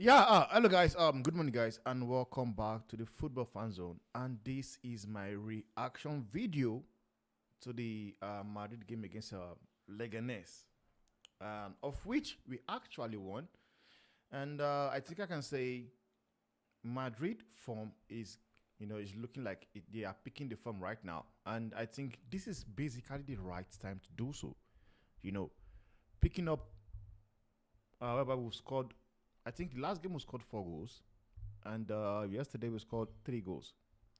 Yeah, hello guys. Good morning, guys, and welcome back to the Football Fan Zone. And this is my reaction video to the Madrid game against Leganés, of which we actually won. And I think I can say Madrid form is looking like they are picking the form right now, and I think this is basically the right time to do so. You know, picking up. Whereby we scored. I think the last game we scored 4 goals, and yesterday we scored 3 goals.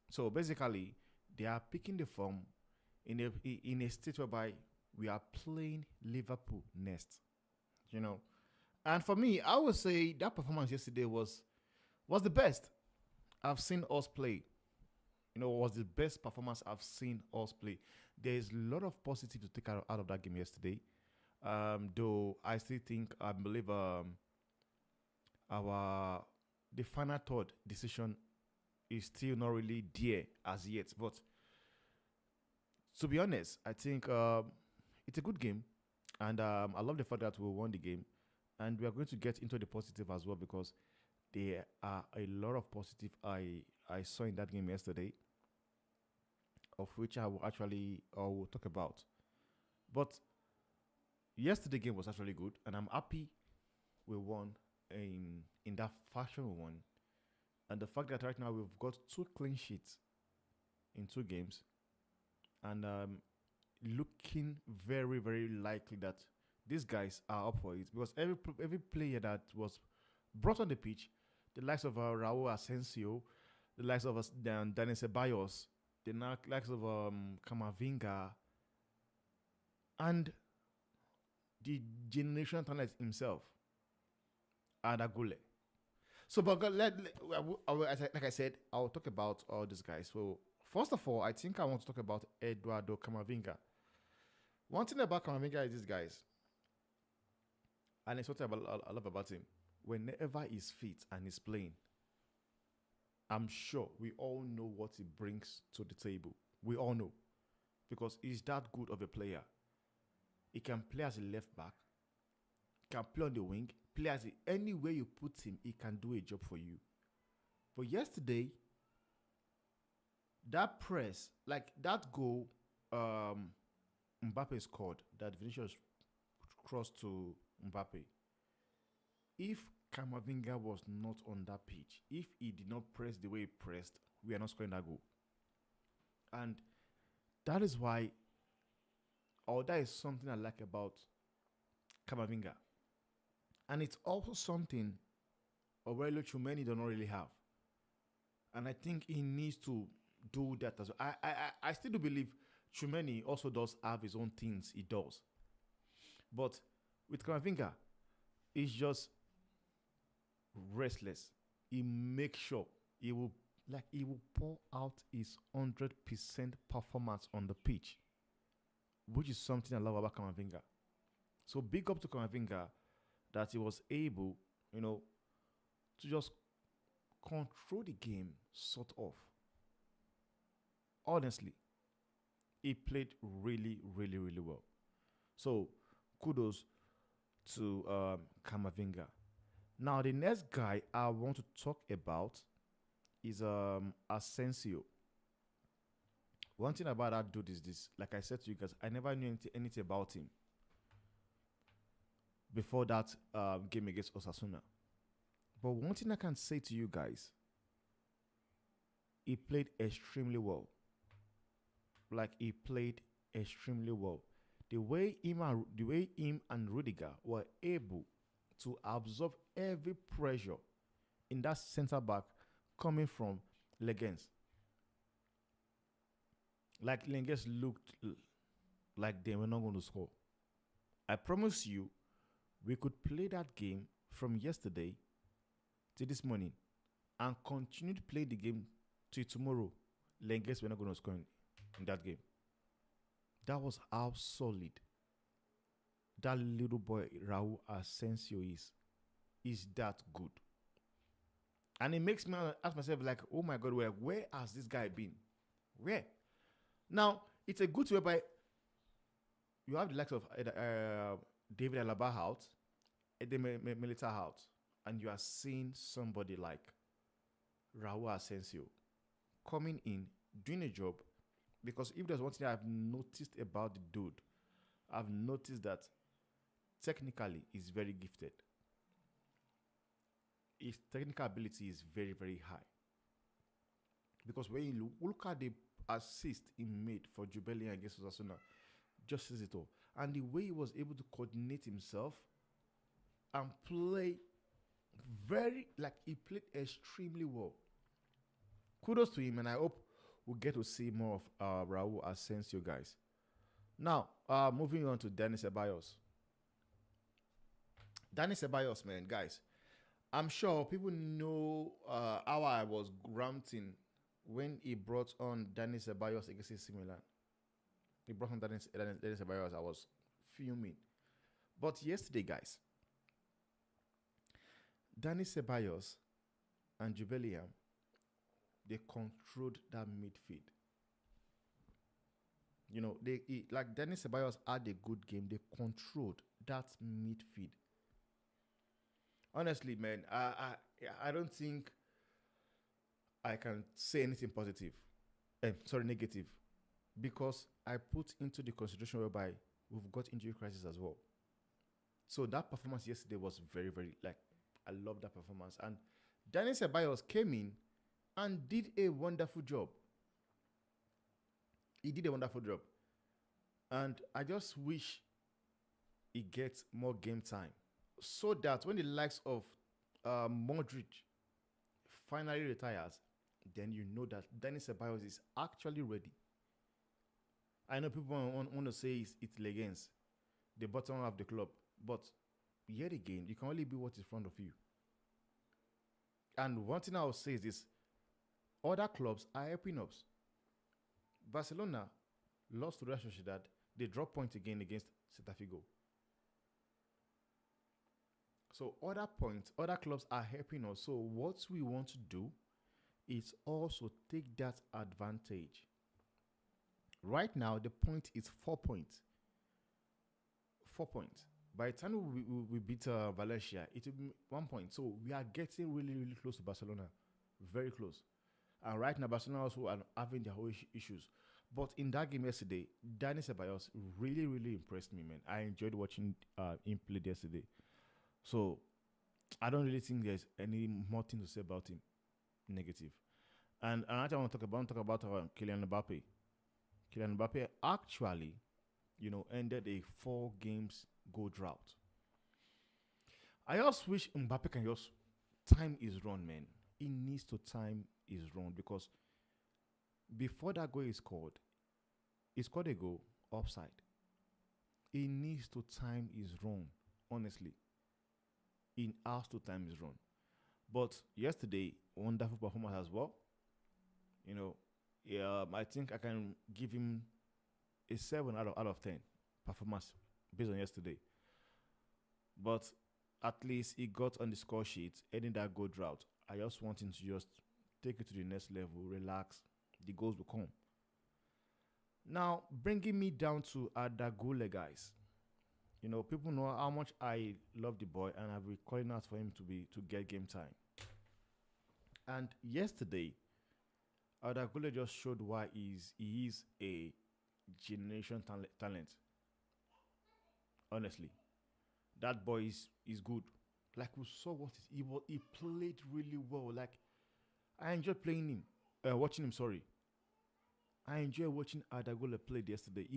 So basically, they are picking the form in a state whereby we are playing Liverpool next. You know, and for me, I would say that performance yesterday was the best I've seen us play. Was the best performance I've seen us play. There is a lot of positive to take out of that game yesterday. Though I still think I believe our the final third decision is still not really there as yet. But to be honest, I think it's a good game, and I love the fact that we won the game, and we are going to get into the positive as well because there are a lot of positive I saw in that game yesterday, of which I will talk about. But yesterday game was actually good, and I'm happy we won in that fashion we won. And the fact that right now we've got 2 clean sheets in 2 games, and looking very very likely that these guys are up for it because every player that was brought on the pitch, the likes of Raúl Asencio, the likes of Dani Ceballos, the likes of Kamavinga, and the generation talent himself, Arda Güler. So, but like I said, I'll talk about all these guys. So, first of all, I think I want to talk about Eduardo Camavinga. One thing about Camavinga is these guys, and it's what I love about him. Whenever he's fit and he's playing, I'm sure we all know what he brings to the table. We all know because he's that good of a player. He can play as a left back, can play on the wing, play as anywhere you put him, he can do a job for you. But yesterday, that press, like that goal, Mbappe scored, that Vinicius crossed to Mbappe. If Kamavinga was not on that pitch, if he did not press the way he pressed, we are not scoring that goal. And that is why, or that is something I like about Kamavinga. And it's also something Aurelio Tchouameni does not really have. And I think he needs to do that as well. I still do believe Tchouameni also does have his own things he does. But with Kamavinga, he's just restless. He makes sure he will pour out his 100% performance on the pitch, which is something I love about Kamavinga. So big up to Kamavinga that he was able, to just control the game, sort of. Honestly, he played really, really, really well. So kudos to Kamavinga. Now the next guy I want to talk about is Asensio. One thing about that dude is this. Like I said to you guys, I never knew anything about him before that game against Osasuna. But one thing I can say to you guys, he played extremely well. Like he played extremely well. The way him and Rudiger were able to absorb every pressure in that centre back coming from Leganés. Like Leganés looked like they were not going to score. I promise you, we could play that game from yesterday to this morning and continue to play the game till tomorrow. Leganés were not going to score in that game. That was how solid that little boy Raúl Asencio is that good. And it makes me ask myself, like, oh my God, where has this guy been? Where? Now, it's a good whereby you have the likes of David Alaba out, Ede Militao out, and you are seeing somebody like Raúl Asencio coming in, doing a job. Because if there's one thing I've noticed about the dude, I've noticed that technically he's very gifted. His technical ability is very, very high. Because when you look at the assist he made for Jubilee against Osasuna, just says it all. And the way he was able to coordinate himself and play he played extremely well. Kudos to him, and I hope we'll get to see more of Raúl Asencio, guys. Now, moving on to Dani Ceballos. Dani Ceballos, man, guys. I'm sure people know how I was ranting when he brought on Dani Ceballos against AC Milan. He brought on Dani Ceballos. I was fuming. But yesterday, guys, Dani Ceballos and Jubilee, they controlled that midfield. You know, like Dani Ceballos had a good game. They controlled that midfield. Honestly, man, I don't think I can say anything positive. Negative. Because I put into the consideration whereby we've got injury crisis as well. So that performance yesterday was very, very, I love that performance. And Dani Ceballos came in and did a wonderful job. He did a wonderful job. And I just wish he gets more game time, so that when the likes of Modric finally retires, then you know that Dani Ceballos is actually ready. I know people want to say it's Leganés, the bottom of the club, but yet again, you can only be what is in front of you. And one thing I will say is this: other clubs are helping us. Barcelona lost to Real Sociedad. They dropped points again against Celta Vigo. So other clubs are helping us. So what we want to do is also take that advantage. Right now, the point is 4 points. 4 points. By the time we beat Valencia, it will be 1 point. So we are getting really, really close to Barcelona. Very close. And right now, Barcelona also are having their own issues. But in that game yesterday, Dani Ceballos really, really impressed me, man. I enjoyed watching him play yesterday. So I don't really think there's any more thing to say about him negative. And another I want to talk about Kylian Mbappe. Kylian Mbappe actually, ended a 4 games goal drought. I just wish Mbappe can just time his run, man. He needs to time his run, because before that goal is scored, he scored a goal offside. He needs to time his run, honestly. He has to time his run. But yesterday, wonderful performance as well. I think I can give him a 7 out of 10 performance based on yesterday. But at least he got on the score sheet, ending that goal drought. I just want him to just take it to the next level, relax. The goals will come. Now, bringing me down to Arda Güler, guys. People know how much I love the boy, and I've been calling out for him to get game time. And yesterday, Arda Güler just showed why he is a generation talent. Honestly, that boy is good. Like, we saw he played really well. Like, I enjoyed watching him. Sorry, I enjoyed watching Arda Güler play yesterday.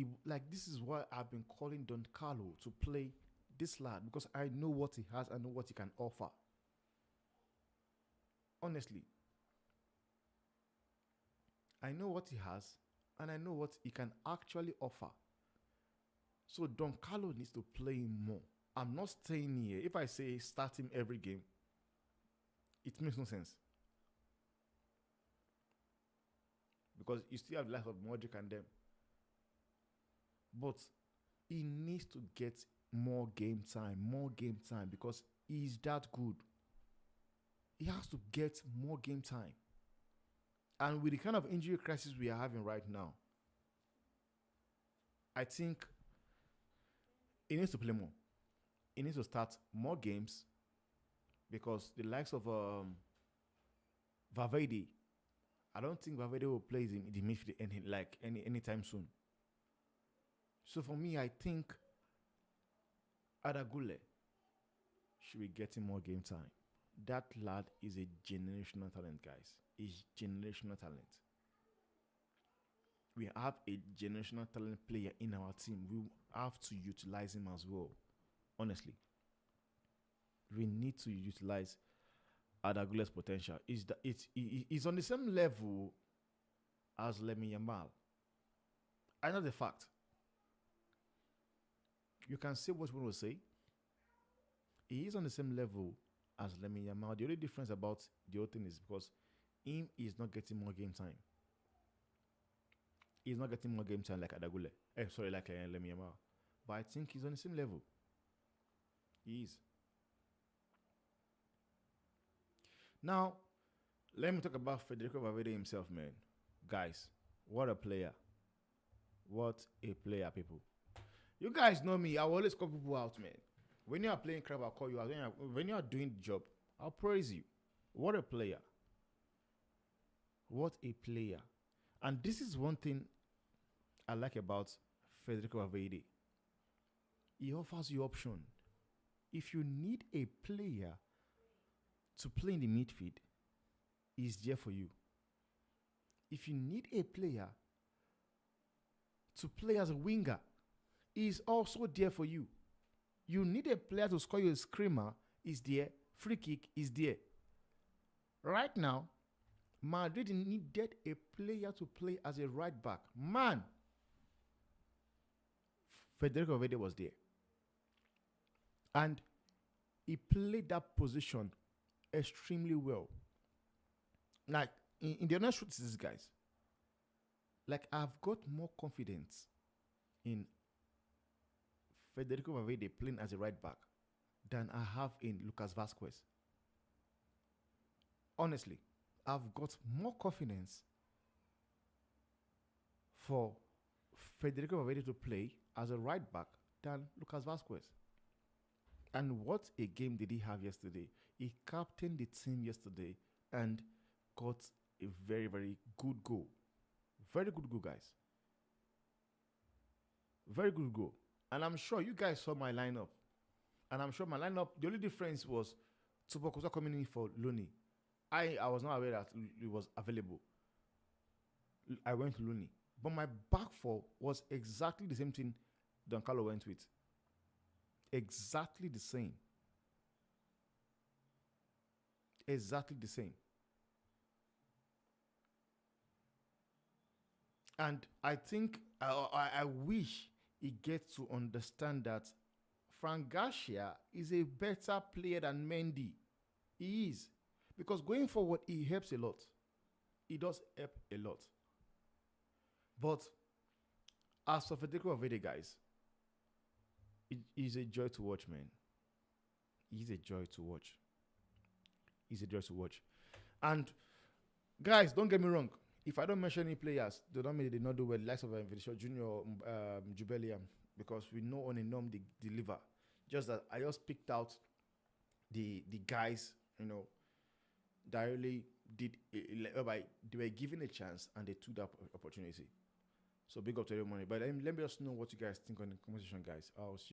This is why I've been calling Don Carlo to play this lad, because I know what he has. I know what he can offer. Honestly, I know what he has, and I know what he can actually offer. So Don Carlo needs to play him more. I'm not staying here. If I say start him every game, it makes no sense. Because you still have the likes of Modric and them. But he needs to get more game time, because he's that good. He has to get more game time. And with the kind of injury crisis we are having right now, I think he needs to play more. He needs to start more games, because the likes of Valverde, I don't think Valverde will play in the midfield anytime soon. So for me, I think Arda Güler should be getting more game time. That lad is a generational talent, guys. He's generational talent. We have a generational talent player in our team. We have to utilize him as well. Honestly, we need to utilize Arda Güler's potential. He's on the same level as Lamine Yamal. I know the fact. You can say what you want to say. He is on the same level as Lamine Yamal. The only difference about the whole thing is because him is not getting more game time. He's not getting more game time like Arda Güler. Like Lamine Yamal. But I think he's on the same level. He is. Now, let me talk about Federico Valverde himself, man. Guys, what a player. What a player, people. You guys know me. I will always call people out, man. When you are playing crap, I'll call you out. When you are doing the job, I'll praise you. What a player. What a player. And this is one thing I like about Federico Valverde. He offers you option. If you need a player to play in the midfield, he's there for you. If you need a player to play as a winger, he's also there for you. You need a player to score you a screamer, is there. Free kick is there. Right now, Madrid needed a player to play as a right back. Man, Federico Valverde was there. And he played that position extremely well. Like, in the honest truth is, guys, like, I've got more confidence in Federico Valverde playing as a right back than I have in Lucas Vazquez. Honestly, I've got more confidence for Federico Valverde to play as a right back than Lucas Vazquez. And what a game did he have yesterday? He captained the team yesterday and got a very, very good goal. Very good goal, guys. Very good goal. And I'm sure you guys saw my lineup. And I'm sure my lineup, the only difference was Tupokusa coming in for Looney. I was not aware that it was available. I went to Looney. But my back four was exactly the same thing Don Carlo went with. Exactly the same. Exactly the same. And I think, I wish he gets to understand that Frank Garcia is a better player than Mendy. He is. Because going forward, he helps a lot. He does help a lot. But as for Federico Valverde, guys, it is a joy to watch, man. He's a joy to watch. He's a joy to watch. And guys, don't get me wrong. If I don't mention any players, they don't mean they did not do well. The likes of Vinicius Junior, Jubeliam, because we know on a norm they deliver. Just that I just picked out the guys, that really did. They were given a chance and they took that opportunity. So big up to everyone. But let me just know what you guys think on the conversation, guys. I'll see